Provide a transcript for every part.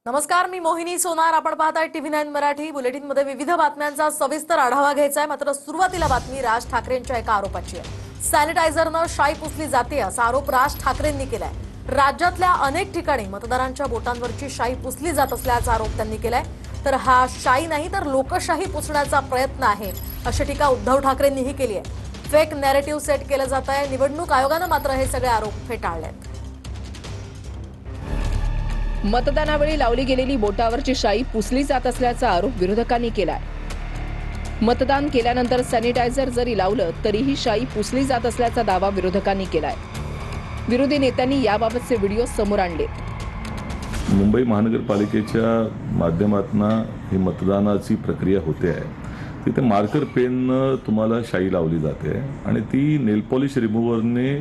नमस्कार, मी मोहिनी सोनार. आपण पाहताय TV9 मराठी. बुलेटिनमध्ये विविध बातम्यांचा सविस्तर आढावा घ्यायचा आहे. मात्र सुरुवातीला बातमी राज ठाकरेंच्या एका आरोपाची आहे. सॅनिटायझरनं शाई पुसली जाते असा आरोप राज ठाकरेंनी केलाय. राज्यातल्या अनेक ठिकाणी मतदारांच्या बोटांवरची शाई पुसली जात असल्याचा आरोप त्यांनी केलाय. तर हा शाई नाही तर लोकशाही पुसण्याचा प्रयत्न आहे अशी टीका उद्धव ठाकरेंनीही केली आहे. फेक नॅरेटिव्ह सेट केलं जात आहे. निवडणूक आयोगानं मात्र हे सगळे आरोप फेटाळलेत. मतदानावेळी लावली गेलेली बोटावरची शाई पुसली जात असल्याचा आरोप विरोधकांनी केलाय. मतदान केल्यानंतर सॅनिटायझर जरी लावलं तरीही शाई पुसली जात असल्याचा दावा विरोधकांनी केलाय. विरोधी नेत्यांनी याबाबतचे व्हिडिओ समोर आणले. मुंबई महानगरपालिकेच्या माध्यमातून ही मतदानाची प्रक्रिया होते आहे. तिथे मार्कर पेन तुम्हाला शाई लावली जाते आणि ती नेल पॉलिश रिमूव्हरने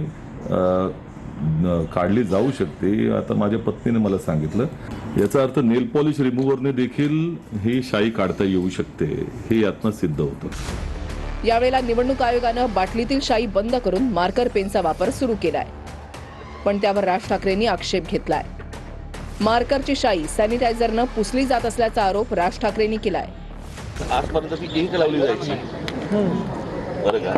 काढली जाऊ शकते. आता माझ्या पत्नीने मला सांगितलं, याचा अर्थ नेल पॉलिश रिमूव्हरने देखील ही शाई काढता येऊ शकते, हे यातनं सिद्ध होतं. यावेळेला निवडणूक आयोगानं बाटलीतील शाई बंद करून मार्कर पेनचा वापर सुरू केलाय. पण त्यावर राज ठाकरेंनी आक्षेप घेतलाय. मार्करची शाई सॅनिटायझरनं पुसली जात असल्याचा आरोप राज ठाकरेंनी केलाय. आजपर्यंत ती इंक लावली जायची बरं का.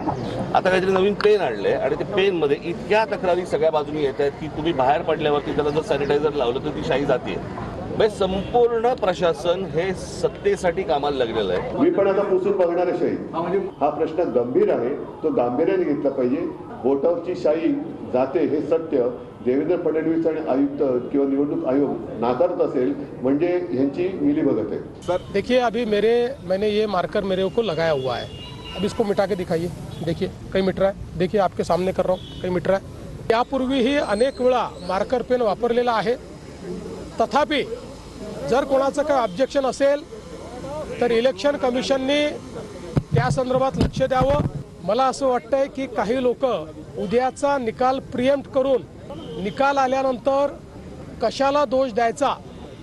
आता काहीतरी नवीन पेन आणले आणि ते पेन मध्ये इतक्या तक्रारी सगळ्या बाजूनी येत आहेत की तुम्ही बाहेर पडल्यावरती त्याला जर सॅनिटायझर लावलं तर ती शाई जाते. म्हणजे संपूर्ण प्रशासन हे सत्तेसाठी कामाला लागलेलं आहे. मी पण आता पुसून बघणार शाई. हा प्रश्न गंभीर आहे, तो गांभीर्याने घेतला पाहिजे. बोटावरची शाई जाते हे सत्य देवेंद्र फडणवीस आणि आयुक्त किंवा निवडणूक आयोग नाकारत असेल म्हणजे ह्यांची मिलीभगत आहे. सर देखिए, अभी मैंने ये मार्कर मेरे को लगाया हुआ है. अब इसको मिटा के दिखाइए. देखिए कहीं मिट रहा है. देखिए आपके सामने कर रहा हूँ, कहीं मिट रहा है. यापूर्वीही अनेक वेळा मार्कर पेन वापरलेला आहे. तथापि जर कोणाचं काही ऑब्जेक्शन असेल तर इलेक्शन कमिशनने त्या संदर्भात लक्ष द्यावं. मला असं वाटतंय की काही लोक उद्याचा निकाल प्रिएम्प्ट करून निकाल आल्यानंतर कशाला दोष द्यायचा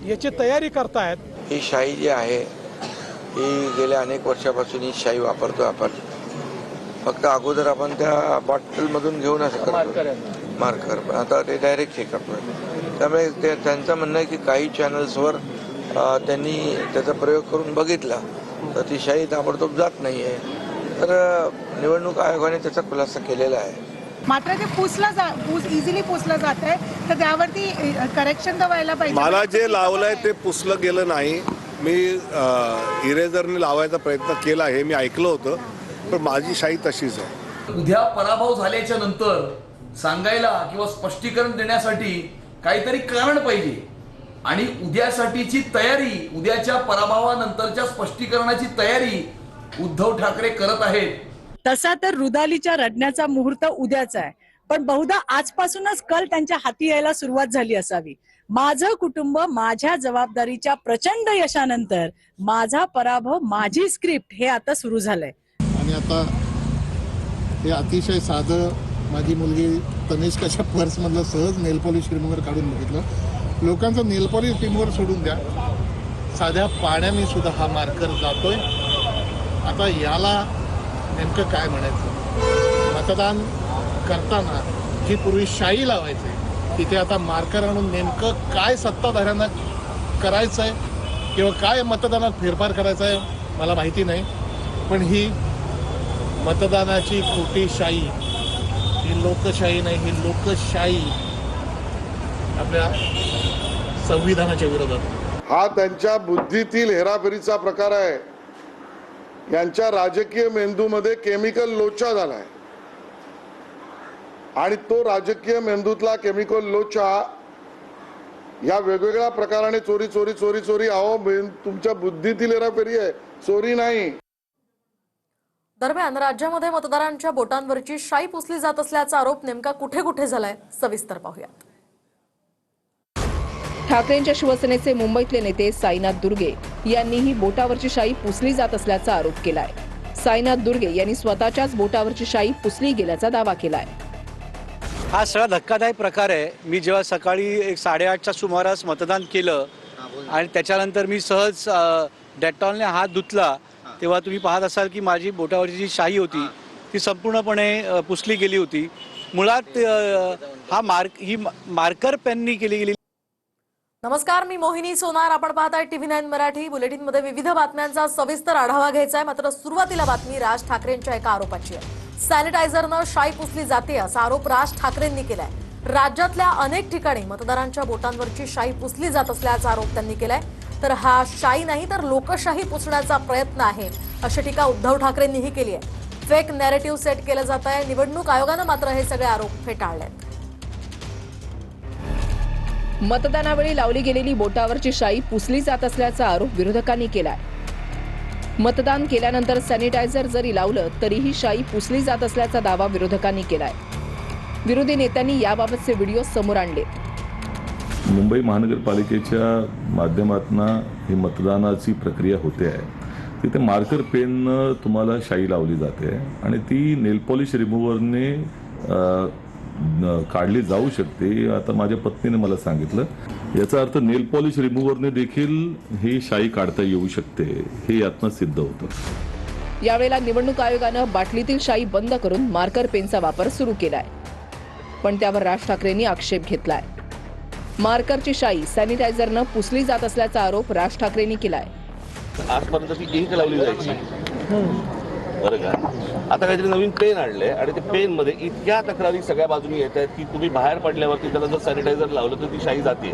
याची तयारी करतायत. ही शाई जी आहे ही गेल्या अनेक वर्षापासून ही शाई वापरतो आपण. फक्त अगोदर आपण त्या बॉटलमधून घेऊन असं मार्कर, आता ते डायरेक्ट हे करतोय. त्यामुळे त्यांचं म्हणणं आहे की काही चॅनल्सवर त्यांनी त्याचा प्रयोग करून बघितला तर ती शाई ताबडतोब जात नाही आहे. तर निवडणूक आयोगाने त्याचा खुलासा केलेला आहे. मात्र ते इझिली पुसलं जात आहे, तर त्यावरती करेक्शन तर व्हायला पाहिजे. मला जे लावलंय ते पुसलं गेलं नाही. मी इरेझरने लावायचा प्रयत्न केला हे मी ऐकलं होतं, पण माझी शाई तशीच आहे. उद्या पराभव झाल्याच्या नंतर सांगायला किंवा स्पष्टीकरण देण्यासाठी काहीतरी कारण पाहिजे आणि उद्यासाठीची तयारी, उद्याच्या पराभवानंतरच्या स्पष्टीकरणाची तयारी उद्धव ठाकरे करत आहेत. तसा तर रुदालीच्या रडण्याचा मुहूर्त उद्याच आहे, पण बहुधा आजपासूनच कल त्यांच्या हाती यायला सुरुवात झाली असावी. माझं कुटुंब माझ्या जबाबदारीच्या प्रचंड यशानंतर माझा पराभव माझी स्क्रिप्ट हे आता सुरू झालंय. आणि आता हे अतिशय साधं माझी मुलगी तनिष्काच्या पर्स मधलं सहज नेल पॉलिश रिमूव्हर काढून बघितलं. लोकांचं नेल पॉलिश रिमूव्हर सोडून द्या, साध्या पाण्याने सुद्धा हा मार्कर जातोय. आता याला नेमकं काय म्हणायचं? मतदान करताना जी पूर्वी शाई लावायची तिथे आता मार्कर आणून नेमकं काय सत्ताधाऱ्यांना करायचं आहे किंवा काय मतदानात फेरफार करायचा आहे मला माहिती नाही. पण ही मतदानाची खोटी शाई, ही लोकशाही नाही, ही लोकशाही आपल्या संविधानाच्या विरोधात. हा त्यांच्या बुद्धीतील हेराफेरीचा प्रकार आहे. यांच्या राजकीय मेंदूमध्ये केमिकल लोचा झालाय आणि तो राजकीय मेंदूतला केमिकल लोचा या वेगवेगळ्या प्रकाराने चोरी चोरी चोरी चोरी तुमच्या बुद्धीतील हेराफेरी आहे, चोरी नाही. दरम्यान राज्यामध्ये मतदारांच्या बोटांवरची शाई पुसली जात असल्याचा आरोप नेमका कुठे कुठे झालाय सविस्तर पाहूयात. ठाकरेंच्या शिवसेनेचे मुंबईतले नेते साईनाथ दुर्गे यांनीही बोटावरची शाई पुसली जात असल्याचा आरोप केलाय. साईनाथ दुर्गे यांनी स्वतःच्याच बोटावरची शाई पुसली गेल्याचा दावा केलाय. हा सगळा धक्कादायक प्रकार आहे. मी जेव्हा सकाळी 8:30च्या सुमारास मतदान केलं आणि त्याच्यानंतर मी सहज डेटॉलने हात धुतला तेव्हा तुम्ही पाहत असाल की माझी बोटावरची जी शाई होती ती संपूर्णपणे पुसली गेली होती. मुळात ही मार्कर पेननी केली गेली नमस्कार, मी मोहिनी सोनार. आपण पाहताय TV9 मराठी. बुलेटिनमध्ये विविध बातम्यांचा सविस्तर आढावा घ्यायचा आहे. मात्र सुरुवातीला बातमी राज ठाकरेंच्या एका आरोपाची आहे. सॅनिटायझरनं शाई पुसली जाते असा आरोप राज ठाकरेंनी केलाय. राज्यातल्या अनेक ठिकाणी मतदारांच्या बोटांवरची शाई पुसली जात असल्याचा आरोप त्यांनी केलाय. तर हा शाई नाही तर लोकशाही पुसण्याचा प्रयत्न आहे अशी टीका उद्धव ठाकरेंनीही केली आहे. फेक नॅरेटिव्ह सेट केलं जात आहे. निवडणूक आयोगानं मात्र हे सगळे आरोप फेटाळलेत. मतदानावेळी लावली गेलेली बोटावरची शाई पुसली जात असल्याचा आरोप विरोधकांनी केलाय. मतदान केल्यानंतर सॅनिटायझर जरी लावलं तरीही शाई पुसली जात असल्याचा दावा विरोधकांनी केलाय. विरोधी नेत्यांनी याबाबतचे व्हिडिओ समोर आणले. मुंबई महानगरपालिकेच्या माध्यमातून ही मतदानाची प्रक्रिया होते आहे. तिथे मार्कर पेननं तुम्हाला शाई लावली जाते आणि ती नेल पॉलिश रिमूव्हरने काढली जाऊ शकते. आता माझ्या पत्नीने मला सांगितलं, याचा अर्थ नेल पॉलिश रिमूव्हरने देखील ही शाई काढता येऊ शकते, हे यातनं सिद्ध होतं. यावेळेला निवडणूक आयोगानं बाटलीतील शाई बंद करून मार्कर पेनचा वापर सुरू केलाय. पण त्यावर राज ठाकरेंनी आक्षेप घेतलाय. मार्करची शाई सॅनिटायझरनं पुसली जात असल्याचा आरोप राज ठाकरेंनी केलाय. आजपर्यंत ती इंक लावली जायची, बरं का. आता काहीतरी नवीन पेन आणलंय आणि ते पेन मध्ये इतक्या तक्रारी सगळ्या बाजूनी येत आहेत की तुम्ही बाहेर पडल्यावरती त्याला जर सॅनिटायझर लावलं तर ती शाई जाते.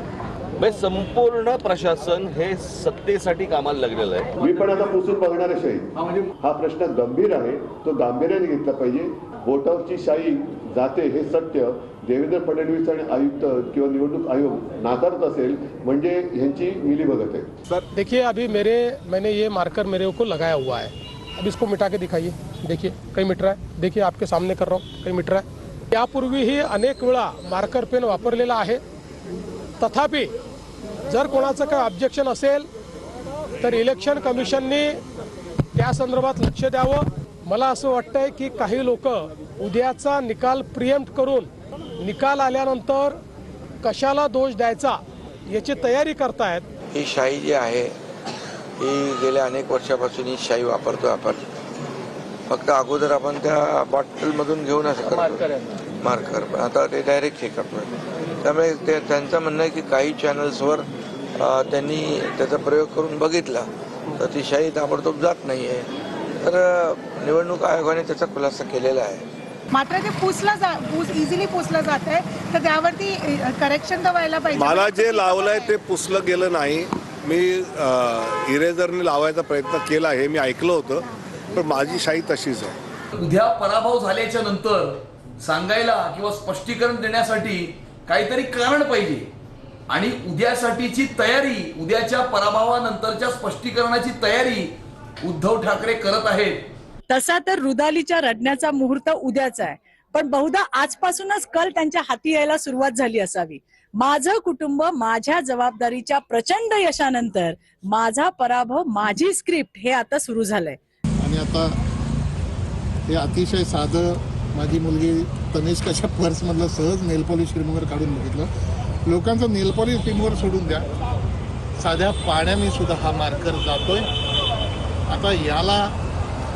म्हणजे संपूर्ण प्रशासन हे सत्तेसाठी कामाला लागलेलं आहे. मी पण आता पुसून बघणार आहे शाई. हा प्रश्न गंभीर आहे, तो गांभीर्याने घेतला पाहिजे. बोटावरची शाई जाते हे सत्य देवेंद्र फडणवीस आणि आयुक्त किंवा निवडणूक आयोग नाकारत असेल म्हणजे ह्यांची मिलीभगत आहे. सर देखिए, अभी मैंने ये मार्कर मेरे को लगाया हुआ है. अब इसको मिटा के दिखाइए. देखिए कहीं मिट रहा है. देखिए आपके सामने कर रहा हूँ, कहीं मिट रहा है. यापूर्वीही अनेक वेळा मार्कर पेन वापरलेला आहे. तथापि जर कोणाचं काही ऑब्जेक्शन असेल तर इलेक्शन कमिशनने त्या संदर्भात लक्ष द्यावं. मला असं वाटतंय की काही लोक उद्याचा निकाल प्रिएम्प्ट करून निकाल आल्यानंतर कशाला दोष द्यायचा याची तयारी करतायत. ही शाई जी आहे ही गेल्या अनेक वर्षापासून ही शाई वापरतो आपण. फक्त अगोदर आपण त्या बॉटलमधून घेऊन असं करतो मार्कर, पण आता ते डायरेक्ट हे करतो. त्यामुळे ते त्यांचं म्हणणं आहे की काही चॅनल्सवर त्यांनी त्याचा प्रयोग करून बघितला तर ती शाई ताबडतोब जात नाही आहे. तर निवडणूक आयोगाने त्याचा खुलासा केलेला आहे. मात्र ते इझिली पुसलं जात आहे, तर त्यावरती करेक्शन तर व्हायला पाहिजे. मला जे लावलंय ते पुसलं गेलं नाही. मी इरेझरने लावायचा प्रयत्न केला हे मी ऐकलं होतं, पण माझी शाई तशीच आहे. उद्या पराभव झाल्याच्या नंतर सांगायला किंवा स्पष्टीकरण देण्यासाठी काहीतरी कारण पाहिजे आणि उद्यासाठीची तयारी, उद्याच्या पराभवानंतरच्या स्पष्टीकरणाची तयारी उद्धव ठाकरे करत आहेत. तसा तर रुदालीच्या रडण्याचा मुहूर्त उद्याच आहे, पण बहुधा आजपासूनच कल त्यांच्या हाती यायला सुरुवात झाली असावी. माझं कुटुंब माझ्या जबाबदारीच्या प्रचंड यशानंतर माझा पराभव माझी स्क्रिप्ट हे आता सुरू झालंय. आणि आता हे अतिशय साधं माझी मुलगी तनिष्काच्या पर्समधलं सहज नेल पॉलिश रिमूव्हर काढून बघितलं. लोकांचं नेल पॉलिश रिमूव्हर सोडून द्या, साध्या पाण्याने सुद्धा हा मार्कर जातोय. आता याला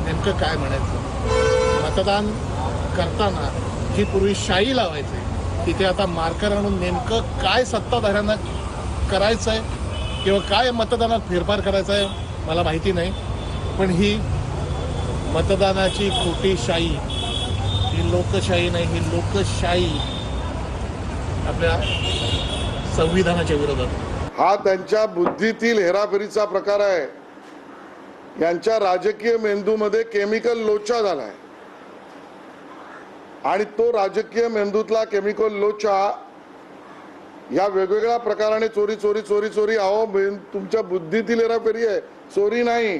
नेमकं काय म्हणायचं? मतदान करताना जी पूर्वी शाई लावायची तिथे आता मार्कर आणून नेमकं काय सत्ताधाऱ्यांना करायचं आहे किंवा काय मतदानात फेरफार करायचा आहे मला माहिती नाही. पण ही मतदानाची खोटी शाई, ही लोकशाही नाही, ही लोकशाही आपल्या संविधानाच्या विरोधात. हा त्यांच्या बुद्धीतील हेराफेरीचा प्रकार आहे. यांच्या राजकीय मेंदूमध्ये केमिकल लोचा झालाय आणि तो राजकीय मेंदूतला केमिकल लोचा या वेगवेगळ्या प्रकाराने चोरी चोरी चोरी चोरी अहो तुमच्या बुद्धीतील हेराफेरी आहे, चोरी नाही.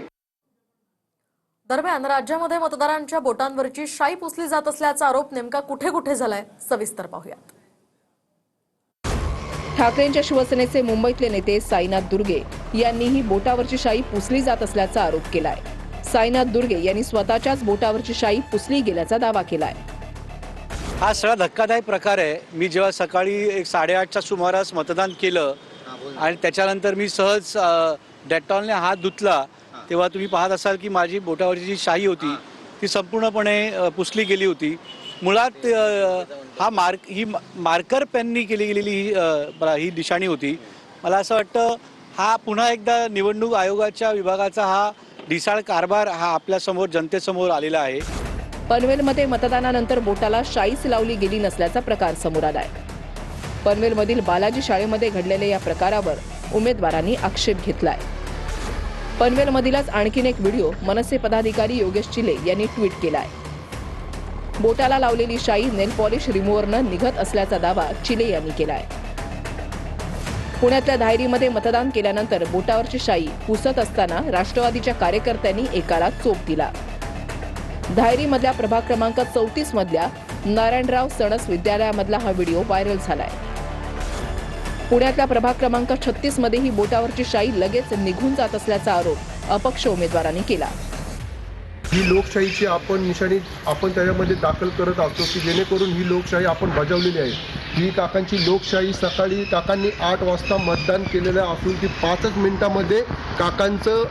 दरम्यान राज्यामध्ये मतदारांच्या बोटांवरची शाई पुसली जात असल्याचा आरोप नेमका कुठे कुठे झालाय सविस्तर पाहूयात. ठाकरेंच्या शिवसेनेचे मुंबईतले नेते साईनाथ दुर्गे यांनीही बोटावरची शाई पुसली जात असल्याचा आरोप केलाय. साईनाथ दुर्गे यांनी स्वतःच्याच बोटावरची शाई पुसली गेल्याचा दावा केलाय. हा सगळा धक्कादायक प्रकार आहे. मी जेव्हा सकाळी 8:30च्या सुमारास मतदान केलं आणि त्याच्यानंतर मी सहज डेटॉलने हात धुतला तेव्हा तुम्ही पाहत असाल की माझी बोटावरची जी शाई होती ती संपूर्णपणे पुसली गेली होती. मुळात ही मार्कर पेननी केली गेलेली ही निशाणी होती. मला असं वाटतं हा पुन्हा एकदा निवडणूक आयोगाच्या विभागाचा हा ढिसाळ कारभार हा आपल्यासमोर जनतेसमोर आलेला आहे. पनवेलमध्ये मतदानानंतर बोटाला शाईच लावली गेली नसल्याचा प्रकार समोर आलाय. पनवेलमधील बालाजी शाळेमध्ये घडलेल्या या प्रकारावर उमेदवारांनी आक्षेप घेतलाय. पनवेलमधीलच आणखीन एक व्हिडिओ मनसे पदाधिकारी योगेश चिले यांनी ट्विट केलाय. बोटाला लावलेली शाई नेल पॉलिश रिमूव्हरनं निघत असल्याचा दावा चिले यांनी केलाय. पुण्यातल्या धायरीमध्ये मतदान केल्यानंतर बोटावरची शाई पुसत असताना राष्ट्रवादीच्या कार्यकर्त्यांनी एकाला चोप दिला. धायरीमधल्या प्रभाग क्रमांक 34 मधल्या नारायणराव सणस विद्यालयामधला हा व्हिडिओ व्हायरल झालाय. पुण्यातल्या प्रभाग क्रमांक 36 मध्येही बोटावरची शाई लगेच निघून जात असल्याचा आरोप अपक्ष उमेदवारांनी केला. ही लोकशाहीची आपण निशाणी आपण त्याच्यामध्ये दाखल करत असतो की जेणेकरून ही लोकशाही आपण बजावलेली आहे. ही काकांची लोकशाही सकाळी काकांनी 8 वाजता मतदान केलेलं असून ती 5च मिनिटामध्ये काकांचं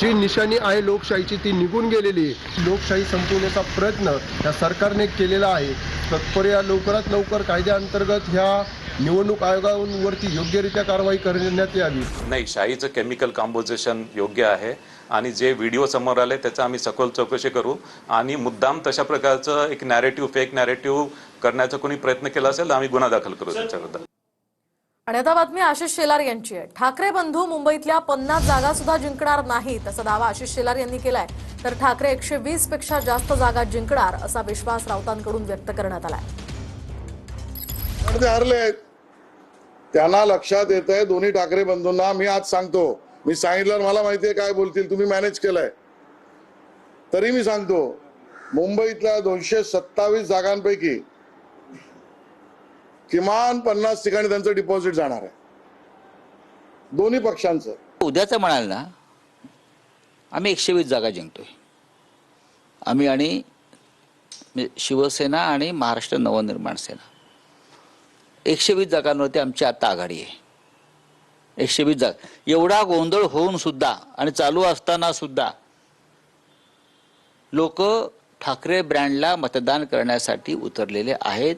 जी निशाणी आहे लोकशाहीची ती निघून गेलेली आहे. लोकशाही संपवण्याचा प्रयत्न या सरकारने केलेला आहे. तत्पर लवकरात लवकर कायद्याअंतर्गत ह्या निवडणूक आयोगावरती योग्यरित्या कारवाई करण्यात यावी. नाही, शाईचं केमिकल कंपोजिशन योग्य आहे आणि जे व्हिडिओ समोर आले त्याचं आम्ही सखोल चौकशी करू आणि मुद्दाम तशा प्रकारचं एक नॅरेटिव्ह फेक नॅरेटिव्ह करण्याचा कोणी प्रयत्न केला असेल तर आम्ही गुन्हा दाखल करू त्याच्याबद्दल. आणि आता बातमी आशिष शेलार यांची आहे. ठाकरे बंधू मुंबईतल्या 50 जागा सुद्धा जिंकणार नाहीत असा दावा आशिष शेलार यांनी केलाय. तर ठाकरे 120 पेक्षा जास्त जागा जिंकणार असा विश्वास राऊतांकडून व्यक्त करण्यात आलाय. ते हरले आहेत त्यांना लक्षात येत आहे दोन्ही ठाकरे बंधूंना. मी आज सांगतो, मी सांगितलं मला माहिती आहे काय बोलतील, तुम्ही मॅनेज केलंय तरी मी सांगतो मुंबईतल्या 227 जागांपैकी किमान 50 ठिकाणी त्यांचं डिपॉझिट जाणार आहे दोन्ही पक्षांचं. उद्याचं म्हणाल ना, आम्ही 120 जागा जिंकतोय. आम्ही आणि शिवसेना आणि महाराष्ट्र नवनिर्माण सेना 120 जागांवरती आमची आता आघाडी आहे. 120 जागा. एवढा गोंधळ होऊन सुद्धा आणि चालू असताना सुद्धा लोक ठाकरे ब्रँडला मतदान करण्यासाठी उतरलेले आहेत.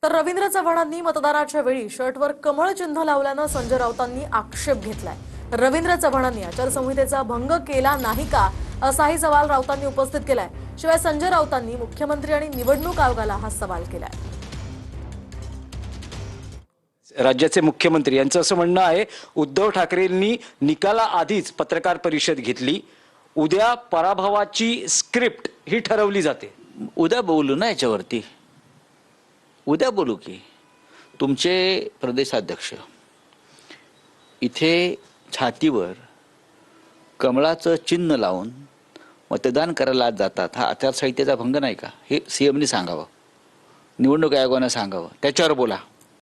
तर रवींद्र चव्हाणांनी मतदानाच्या वेळी शर्टवर कमळ चिन्ह लावल्यानं संजय राऊतांनी आक्षेप घेतलाय. रवींद्र चव्हाणांनी आचारसंहितेचा भंग केला नाही का असाही सवाल राऊतांनी उपस्थित केलाय. शिवाय संजय राऊतांनी मुख्यमंत्री आणि निवडणूक आयोगाला हा सवाल केलाय. राज्याचे मुख्यमंत्री यांचं असं म्हणणं आहे उद्धव ठाकरेंनी निकालाआधीच पत्रकार परिषद घेतली. उद्या पराभवाची स्क्रिप्ट ही ठरवली जाते. उद्या बोलू ना याच्यावरती, उद्या बोलू की. तुमचे प्रदेशाध्यक्ष इथे छातीवर कमळाचं चिन्ह लावून मतदान करायला जातात. हा आचारसंहितेचा भंग नाही का हे सीएमनी सांगावं, निवडणूक आयोगानं सांगावं, त्याच्यावर बोला.